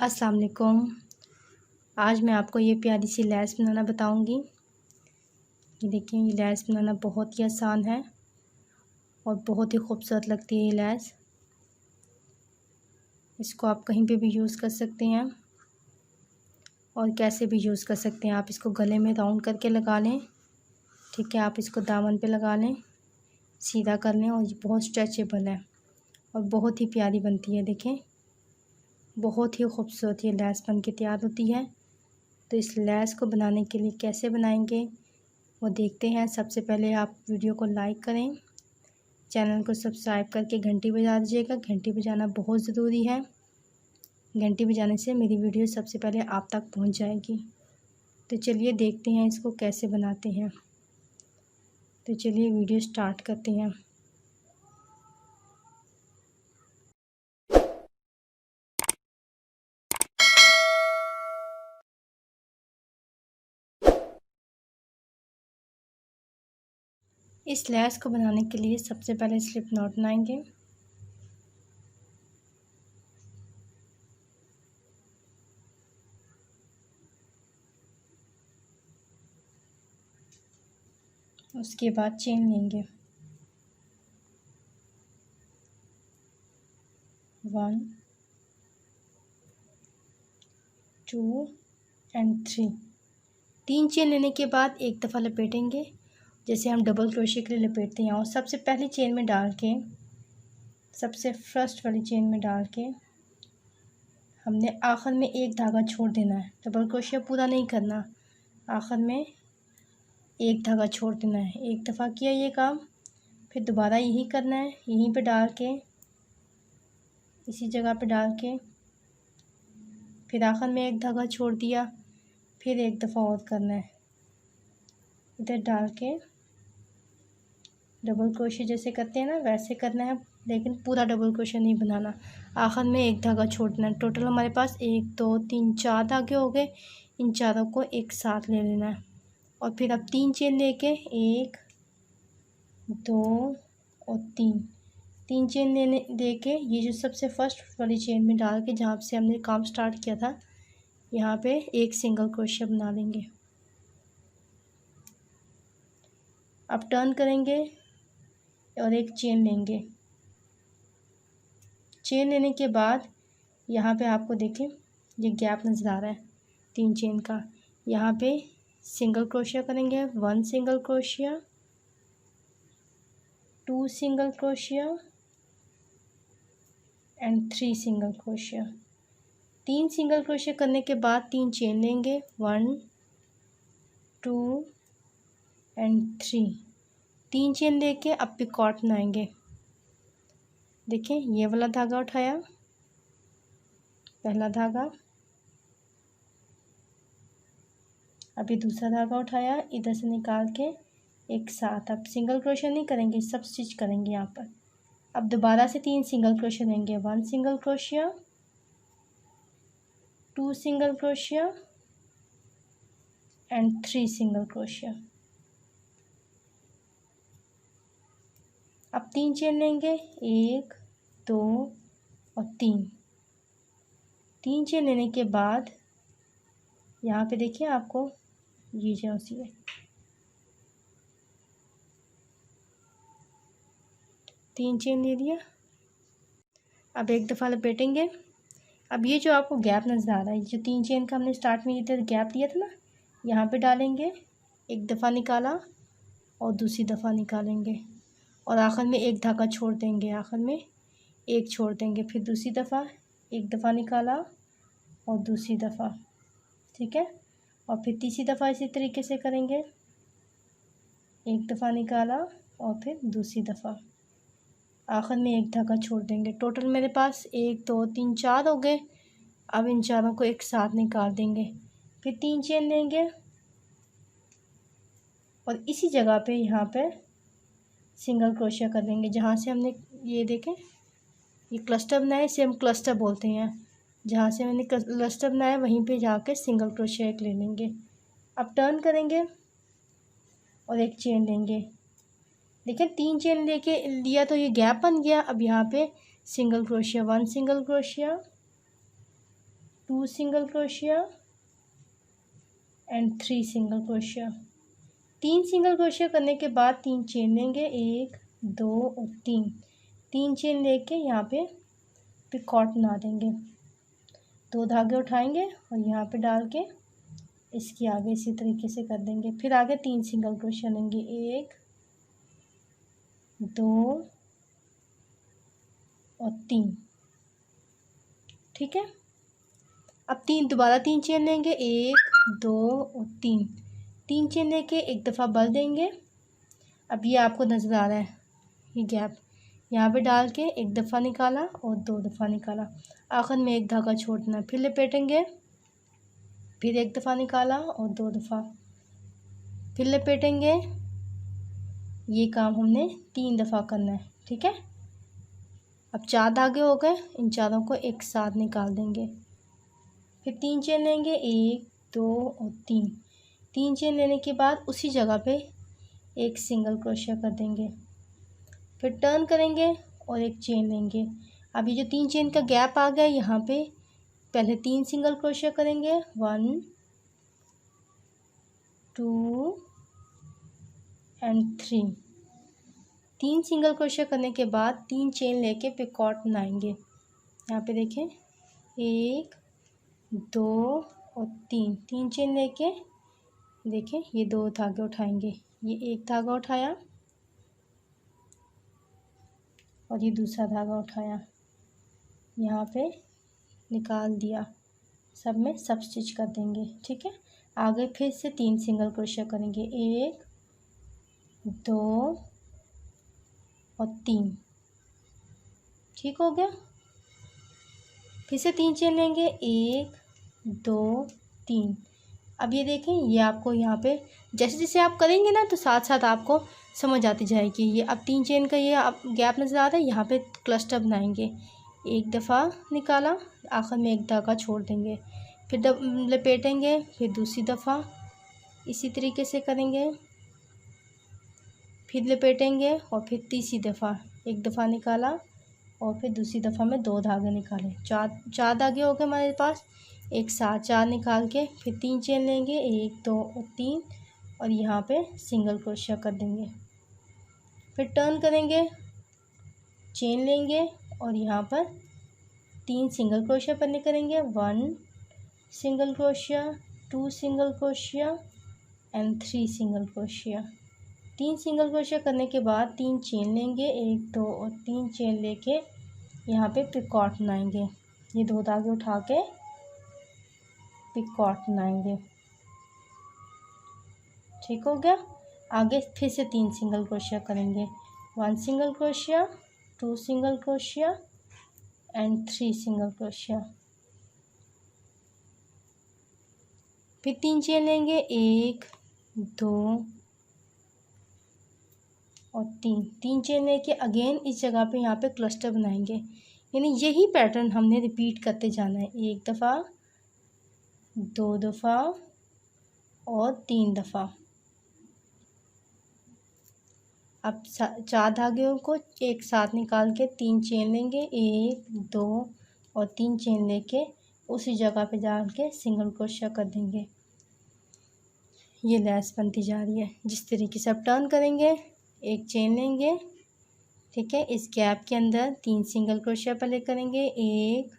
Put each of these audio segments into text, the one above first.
अस्सलाम वालेकुम। आज मैं आपको ये प्यारी सी लैस बनाना बताऊंगी। ये देखिए, ये लैस बनाना बहुत ही आसान है और बहुत ही खूबसूरत लगती है ये लैस। इसको आप कहीं पे भी यूज़ कर सकते हैं और कैसे भी यूज़ कर सकते हैं। आप इसको गले में राउंड करके लगा लें, ठीक है। आप इसको दामन पे लगा लें, सीधा कर लें और ये बहुत स्ट्रेचेबल है और बहुत ही प्यारी बनती है। देखें, बहुत ही खूबसूरत ये लैस बन के तैयार होती है। तो इस लैस को बनाने के लिए कैसे बनाएंगे वो देखते हैं। सबसे पहले आप वीडियो को लाइक करें, चैनल को सब्सक्राइब करके घंटी बजा दीजिएगा। घंटी बजाना बहुत ज़रूरी है। घंटी बजाने से मेरी वीडियो सबसे पहले आप तक पहुंच जाएगी। तो चलिए देखते हैं इसको कैसे बनाते हैं। तो चलिए वीडियो स्टार्ट करते हैं। इस लैस को बनाने के लिए सबसे पहले स्लिप नॉट बनाएंगे। उसके बाद चेन लेंगे, 1 2 एंड 3। 3 चेन लेने के बाद एक दफ़ा लपेटेंगे, जैसे हम डबल क्रोशिया के लिए लपेटते हैं। और सबसे पहली चेन में डाल के, सबसे फर्स्ट वाली चेन में डाल के हमने आखिर में एक धागा छोड़ देना है। डबल क्रोशिया पूरा नहीं करना, आखिर में एक धागा छोड़ देना है। एक दफ़ा किया ये काम, फिर दोबारा यही करना है। यहीं पे डाल के, इसी जगह पे डाल के, फिर आखिर में एक धागा छोड़ दिया, फिर एक दफ़ा और करना है। इधर डाल के डबल क्रोशिया जैसे करते हैं ना, वैसे करना है, लेकिन पूरा डबल क्रोशिया नहीं बनाना। आखिर में एक धागा छोड़ना है। टोटल हमारे पास 1 2 3 4 धागे हो गए। इन चारों को एक साथ ले लेना है और फिर अब 3 चेन लेके 1 2 और 3 चेन लेके ये जो सबसे फर्स्ट वाली चेन में डाल के, जहाँ से हमने काम स्टार्ट किया था, यहाँ पे एक सिंगल क्रोशिया बना लेंगे। अब टर्न करेंगे और एक चेन लेंगे। चेन लेने के बाद यहाँ पे आपको देखें ये गैप नज़र आ रहा है 3 चेन का। यहाँ पे सिंगल क्रोशिया करेंगे, 1 single crochet, 2 single crochet and 3 single crochet. 3 single crochet करने के बाद 3 चेन लेंगे, 1 2 एंड 3। 3 चेन लेके अब पिकॉट बनाएंगे। देखें, ये वाला धागा उठाया, पहला धागा, अभी दूसरा धागा उठाया, इधर से निकाल के एक साथ। अब सिंगल क्रोशिया नहीं करेंगे, सब स्टिच करेंगे यहाँ पर। अब दोबारा से 3 सिंगल क्रोशिया लेंगे, 1 single crochet, 2 single crochet and 3 single crochet. अब 3 चेन लेंगे, 1 2 और 3 चेन लेने के बाद यहाँ पे देखिए आपको ये जो है 3 चेन ले लिया। अब एक दफ़ा लपेटेंगे। अब ये जो आपको गैप नज़र आ रहा है, जो 3 चेन का हमने स्टार्ट में इधर गैप दिया था ना, यहाँ पे डालेंगे। एक दफ़ा निकाला और दूसरी दफ़ा निकालेंगे और आखिर में एक धागा छोड़ देंगे, आखिर में एक छोड़ देंगे। फिर दूसरी दफ़ा एक दफ़ा निकाला और दूसरी दफ़ा, ठीक है। और फिर तीसरी दफ़ा इसी तरीके से करेंगे, एक दफ़ा निकाला और फिर दूसरी दफ़ा, आखिर में एक धागा छोड़ देंगे। टोटल मेरे पास 1 2 3 4 हो गए। अब इन चारों को एक साथ निकाल देंगे, फिर 3 चेन लेंगे और इसी जगह पे यहाँ पे सिंगल क्रोशिया कर देंगे। जहाँ से हमने ये देखें ये क्लस्टर बनाया, इसे हम क्लस्टर बोलते हैं। जहाँ से मैंने क्लस्टर बनाया वहीं पे जाके सिंगल क्रोशिया एक ले लेंगे। अब टर्न करेंगे और एक चेन लेंगे। देखिए 3 चेन लेके लिया तो ये गैप बन गया। अब यहाँ पे single crochet, 1 single crochet, 2 single crochet and 3 single crochet. 3 single crochet करने के बाद 3 चेन लेंगे, 1 2 और 3 चेन लेके यहाँ पे पिकॉट बना देंगे। 2 धागे उठाएंगे और यहाँ पे डाल के इसके आगे इसी तरीके से कर देंगे। फिर आगे 3 सिंगल क्रोशिया लेंगे, 1 2 और 3। ठीक है, अब दोबारा 3 चेन लेंगे, 1 2 और 3 चेन लेके एक दफ़ा बल देंगे। अब ये आपको नज़र आ रहा है ये गैप, यहाँ पे डाल के एक दफ़ा निकाला और 2 दफ़ा निकाला, आखिर में एक धागा छोड़ना। फिर लपेटेंगे, फिर एक दफ़ा निकाला और 2 दफ़ा, फिर लपेटेंगे। ये काम हमने 3 दफ़ा करना है। ठीक है, अब 4 धागे हो गए, इन चारों को एक साथ निकाल देंगे। फिर 3 चेन लेंगे, 1 2 और 3 चेन लेने के बाद उसी जगह पे एक सिंगल क्रोशिया कर देंगे। फिर टर्न करेंगे और एक चेन लेंगे। अब ये जो 3 चेन का गैप आ गया, यहाँ पे पहले 3 सिंगल क्रोशिया करेंगे, 1 2 एंड 3 सिंगल क्रोशिया करने के बाद 3 चेन लेके पिकॉट बनाएंगे। यहाँ पे देखें, 1 2 और 3 चेन लेके देखें, ये 2 धागे उठाएंगे, ये एक धागा उठाया और ये दूसरा धागा उठाया, यहाँ पे निकाल दिया, सब में सब स्टिच कर देंगे। ठीक है, आगे फिर से 3 सिंगल क्रोशिया करेंगे, 1 2 और 3। ठीक हो गया, फिर से 3 चेन लेंगे, 1 2 3। अब ये देखें, ये आपको यहाँ पे जैसे जैसे आप करेंगे ना तो साथ साथ आपको समझ आती जाएगी। ये अब 3 चेन का ये अब गैप नज़र आ रहा है, यहाँ पे क्लस्टर बनाएंगे। एक दफ़ा निकाला, आखिर में एक धागा छोड़ देंगे, फिर लपेटेंगे, फिर दूसरी दफ़ा इसी तरीके से करेंगे, फिर लपेटेंगे और फिर तीसरी दफ़ा एक दफ़ा निकाला और फिर दूसरी दफ़ा में 2 धागे निकाले। चार धागे हो गए हमारे पास, एक साथ 4 निकाल के फिर 3 चेन लेंगे, 1 2 और 3 और यहाँ पे सिंगल क्रोशिया कर देंगे। फिर टर्न करेंगे, चेन लेंगे और यहाँ पर 3 सिंगल क्रोशिया पहले करेंगे, 1 single crochet, 2 single crochet and 3 single crochet. 3 single crochet करने के बाद 3 चेन लेंगे, 1 2 और 3 चेन लेके यहाँ पे पिकॉट बनाएंगे। ये 2 धागे उठा के पिकॉट बनाएंगे। ठीक हो गया, आगे फिर से 3 सिंगल क्रोशिया करेंगे, 1 single crochet, 2 single crochet and 3 single crochet. फिर 3 चेन लेंगे, 1 2 और 3 चेन लेके अगेन इस जगह पे यहाँ पे क्लस्टर बनाएंगे। यानी यही पैटर्न हमने रिपीट करते जाना है, एक दफ़ा 2 दफ़ा और 3 दफ़ा। अब 4 धागों को एक साथ निकाल के 3 चेन लेंगे, 1 2 और 3 चेन लेके उसी जगह पे डाल के सिंगल क्रोशिया कर देंगे। ये लैस बनती जा रही है। जिस तरीके से आप टर्न करेंगे, एक चेन लेंगे, ठीक है, इस गैप के अंदर 3 सिंगल क्रोशिया पहले करेंगे, 1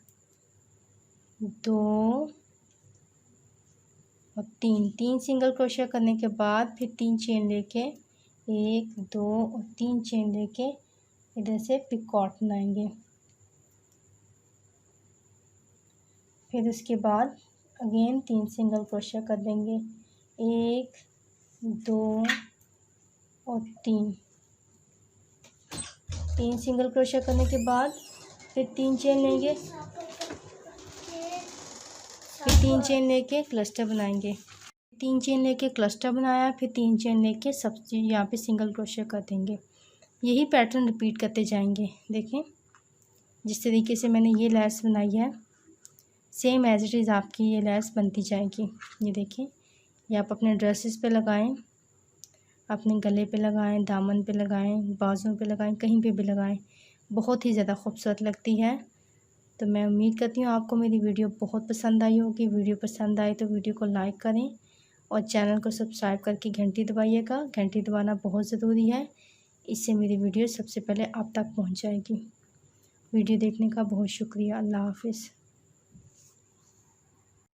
2 और 3 सिंगल क्रोशिया करने के बाद फिर 3 चेन लेके 1 2 और 3 चेन लेके इधर से पिकॉट बनाएंगे। फिर उसके बाद अगेन 3 सिंगल क्रोशिया कर देंगे, 1 2 और 3 सिंगल क्रोशिया करने के बाद फिर 3 चेन लेंगे, फिर 3 चेन लेके क्लस्टर बनाएंगे। 3 चेन लेके क्लस्टर बनाया, फिर 3 चेन लेके सब यहाँ पे सिंगल क्रोशिया कर देंगे। यही पैटर्न रिपीट करते जाएंगे। देखें, जिस तरीके से मैंने ये लैस बनाई है, सेम एज इट इज़ आपकी ये लैस बनती जाएगी। ये देखें, ये आप अपने ड्रेसेस पे लगाएं, अपने गले पे लगाएं, दामन पे लगाएं, बाजुओं पे लगाएं, कहीं पे भी लगाएं, बहुत ही ज़्यादा खूबसूरत लगती है। तो मैं उम्मीद करती हूँ आपको मेरी वीडियो बहुत पसंद आई होगी। वीडियो पसंद आए तो वीडियो को लाइक करें और चैनल को सब्सक्राइब करके घंटी दबाइएगा। घंटी दबाना बहुत ज़रूरी है, इससे मेरी वीडियो सबसे पहले आप तक पहुँच जाएगी। वीडियो देखने का बहुत शुक्रिया। अल्लाह हाफ़िज़।